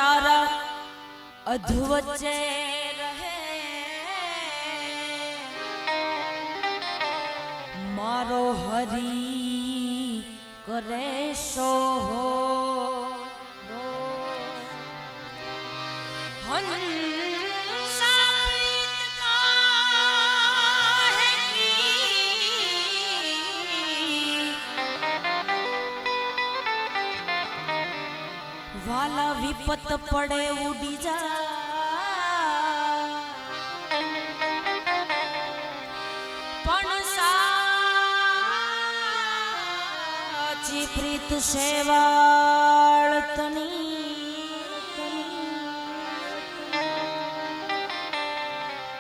તારા અધવચ્ચે રહે મારો હરી કરે સોહો વાલા વિપત પડે ઉડી જા પણ સાચી પ્રીત સેવાળ તની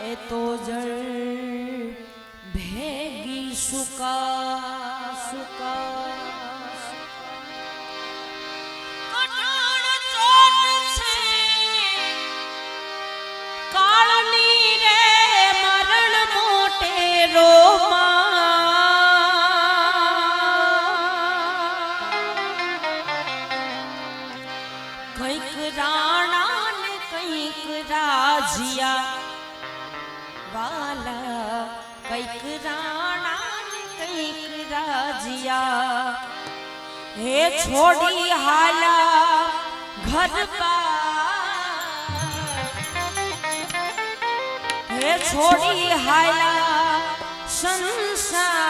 એ તો જળ ભેગી સુકા સુકા वाला कैक राणा कैक राजिया हे छोड़ी हाला घर हे छोड़ी हाला संसार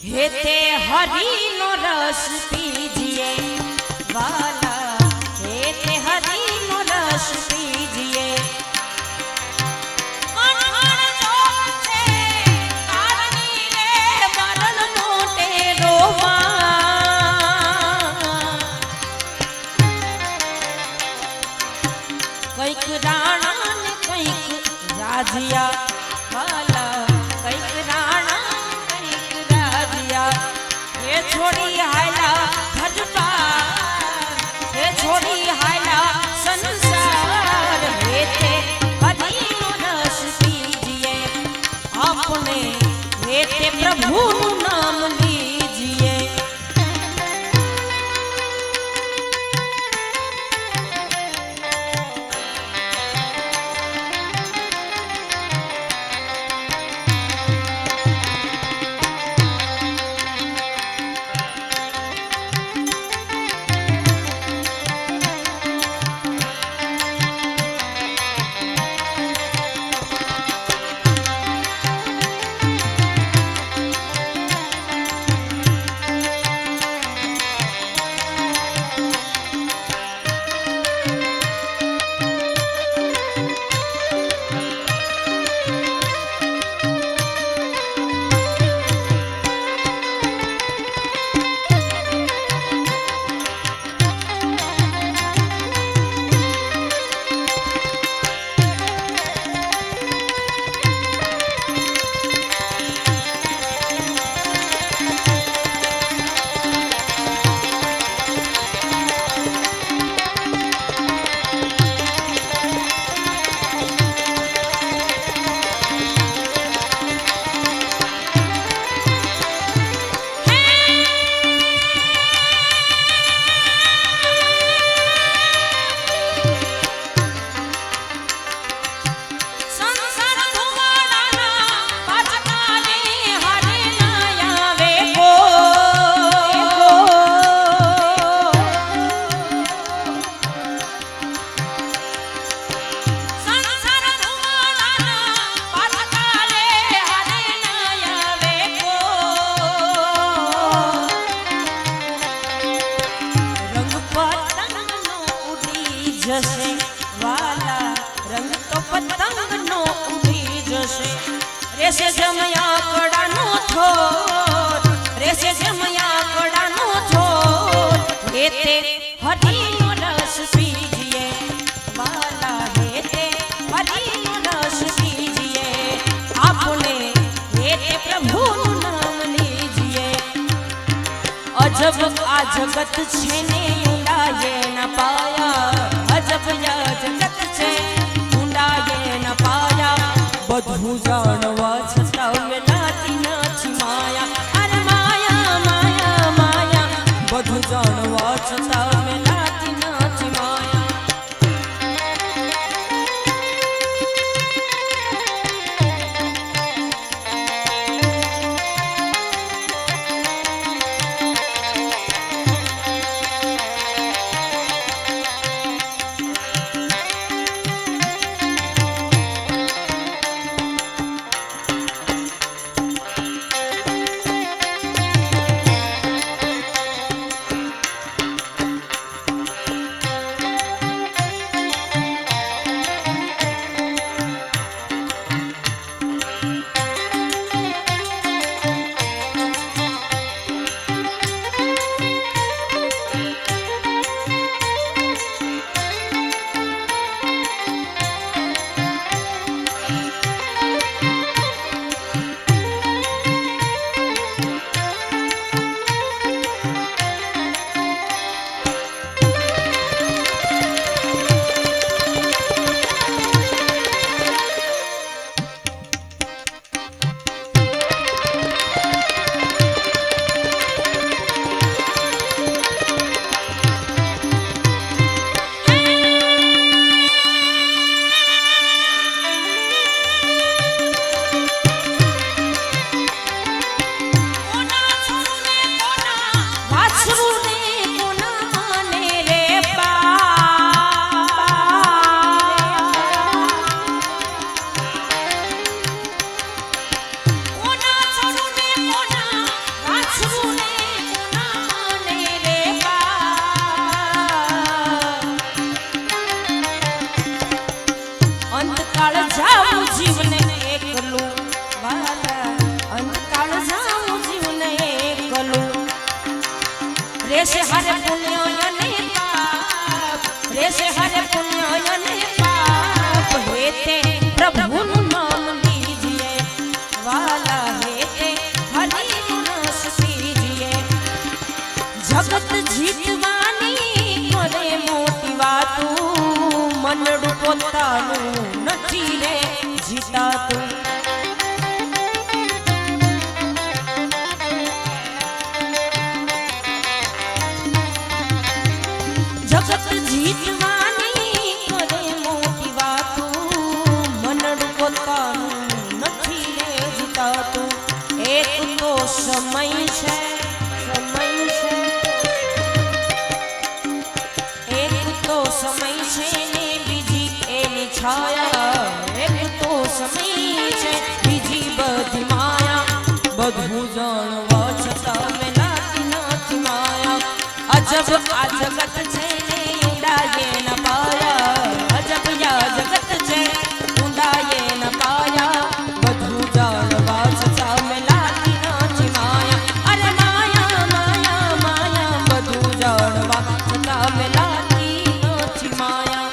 हे ते हरी नो रस पीजिए वाला हे ते हरी नो रस पीजिए कैक राणा ने कैक राजिया वाला कैक राणा कैक राजिया ये छोड़ी हायला घर पार ये छोड़ी हायला संसार हे ते हरि रस पीजिए अपने हे ते प्रभु नाम लीजिए वाला रंग तो पतंग नो उड़ी जसे रेसे जमया कड़ा नो छोर रेसे जमया कड़ा नो छोर हेते हरि नो रस पीजिए वाला हेते हरि नो रस पीजिए आपने हेते प्रभु नाम लीजिए अजब आ जगत छेने उड़ाए न पाया अजब या जगत छे उड़ाए न पाया बधु जानवा छतां वेलाती नथी माया अरे माया माया माया बधु जानवा छतां वेलाती नथी વરસાતું એક તો સમય છે, એક તો સમય છે ને બીજી એની છાયા, એક તો સમય છે બીજી બધી માયા, બધું જાણવા છતાં મેં લાગી નથી માયા. અજબ આ જગત છે ને ઊંડાએ ન પાયા, અજબ આ જગત છે ઊંડાએ ન પાયા, બધું જાણવા છતાં મેં લાગી નથી માયા. અરે માયા માયા માયા, બધું જાણવા છતાં મેં લાગી નથી માયા.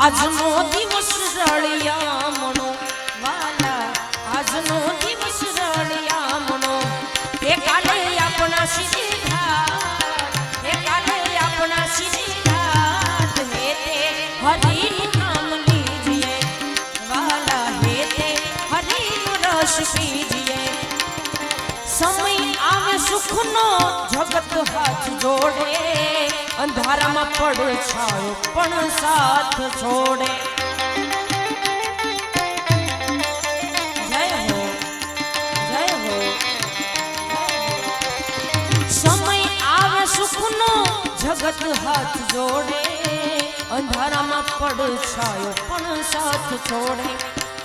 આજનો દિવસ રળિયામણો વાલા, આજનો દિવસ રળિયામણો, એ કાલે આપણા સીધા, એ કાલે આપણા સીધા, હે તે હરિનું નામ લીજીએ વાલા, હે તે હરિનું રસ પીજીએ. સમય આવે સુખનો જગત હાથ જોડે, અંધારામાં પડછાયો પણ સાથ છોડે. જય હો જય હો. સમય આવે સુખનો જગત હાથ જોડે, અંધારામાં પડછાયો પણ સાથ છોડે.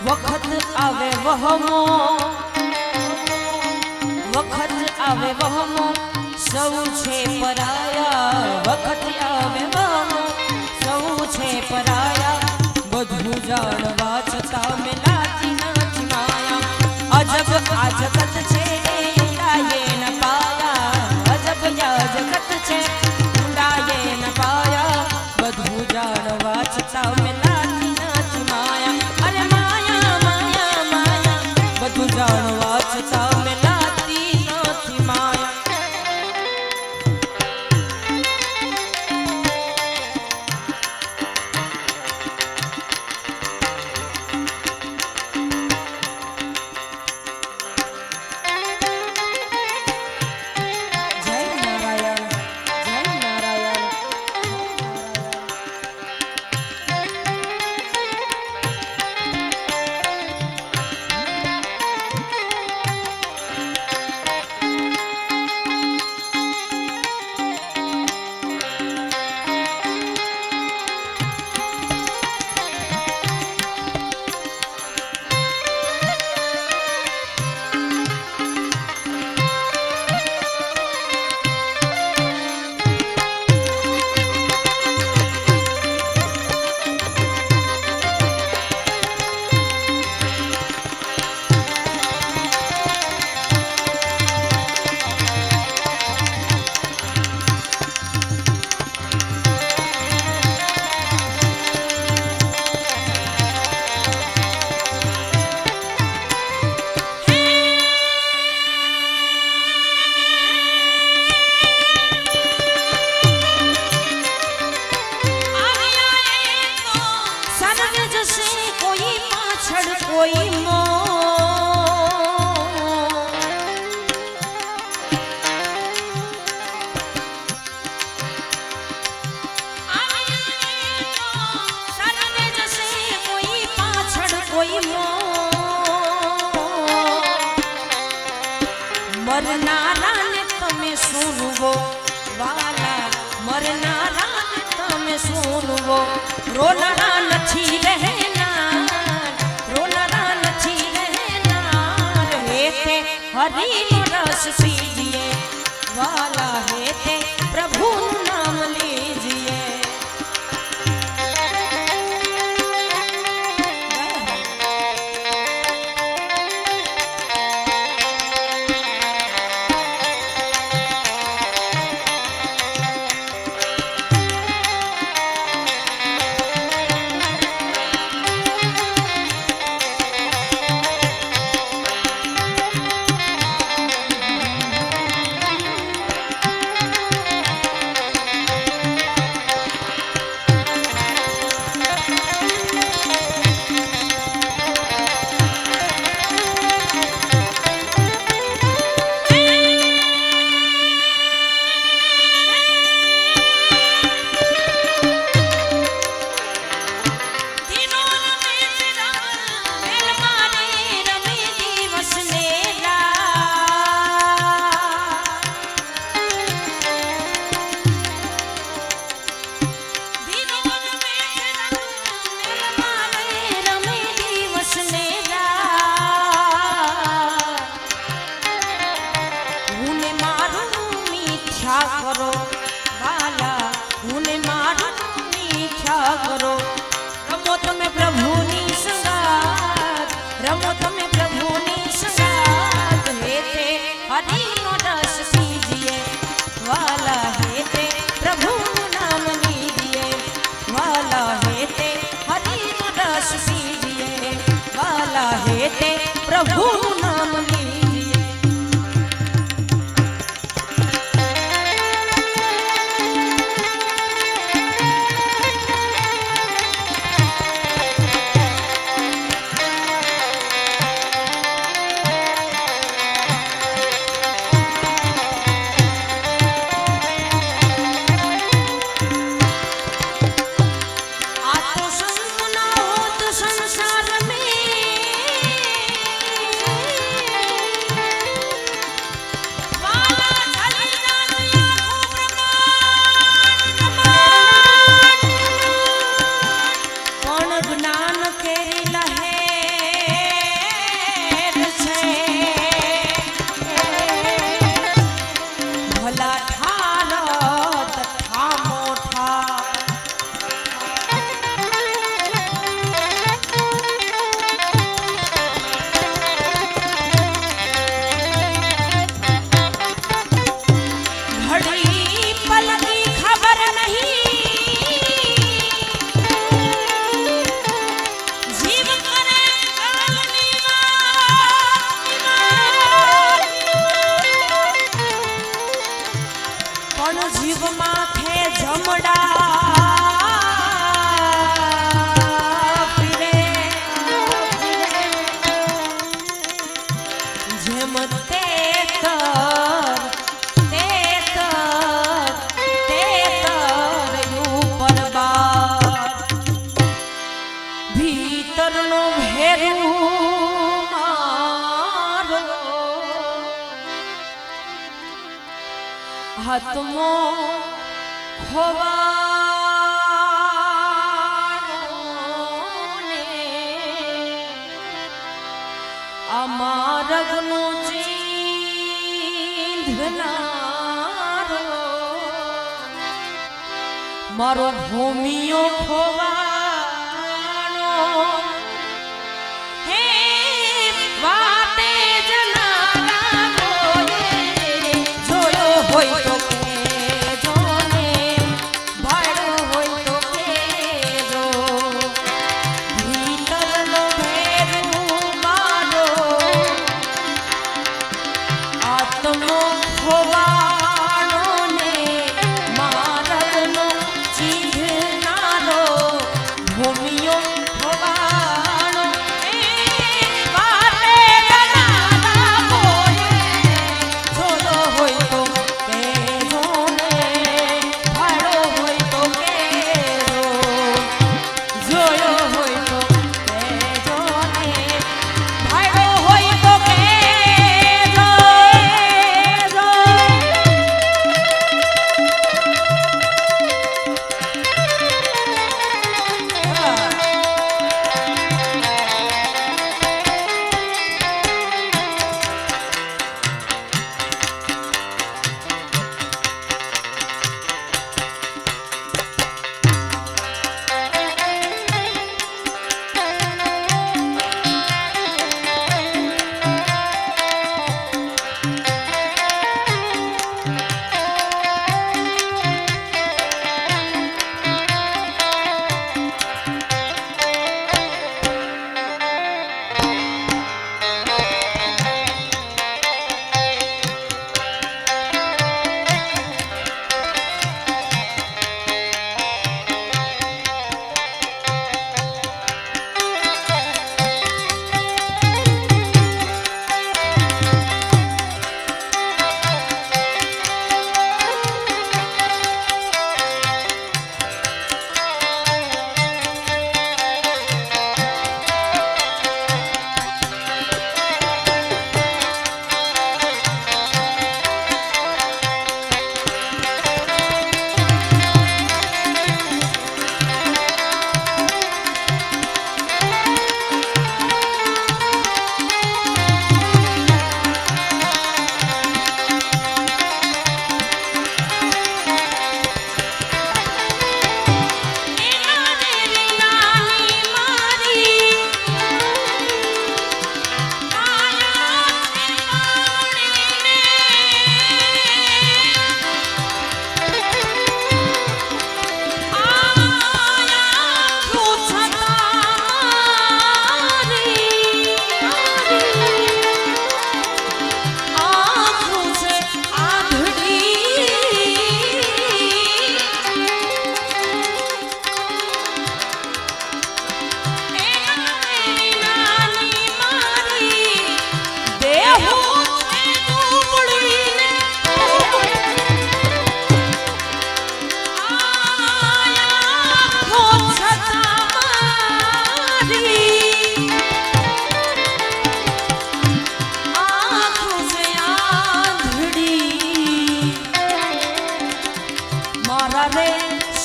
વખત આવે વહમો, વખત આવે વહમો, સૌ છે પરાયા, વખત આવે વહમો, સૌ છે પરાયા, બધું જાણવા છતાં મેં લાગી નથી માયા. અજબ આ જગત છે ઊંડાએ ન પાયા, અજબ આ જગત છે ઊંડાએ ન પાયા, બધું જાણવા છતાં મેં લાગી નથી માયા. અરે માયા માયા માયા, બધું જાણવા છતાં મેં લાગી નથી માયા. મરનારાને તમે સુનવો વાલા, મરનારાને તમે સુનવો, રોનારા નથી રહેનાર, રોનારા નથી રહેનાર, હેતે હરિનો રસ પીજીએ વાલા, હેતે પ્રભુનું નામ લીજીએ. કરો વાલા, હું મારું મીઠા કરો, રમો તમે પ્રભુની સંગાત, રમો તમે પ્રભુની સંગાત, હેતે હરિનો રસ પીજીએ વાલા, હેતે પ્રભુનું નામ લીજીએ વાલા, હેતે હરિનો રસ પીજીએ વાલા, હેતે પ્રભુનું નામ લીજીએ. જીવ માથે જમડા પીરે, જેમ તેતર ઉપર બાર, ભીતરનો ભેરું મારો હાથમો ખોવાનો ને અમારગનું ચીંધનારો, મારો ભૂમિયો ખોવાનો હે વાતે જનારા જોયો હોય તો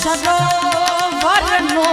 સરોવરનો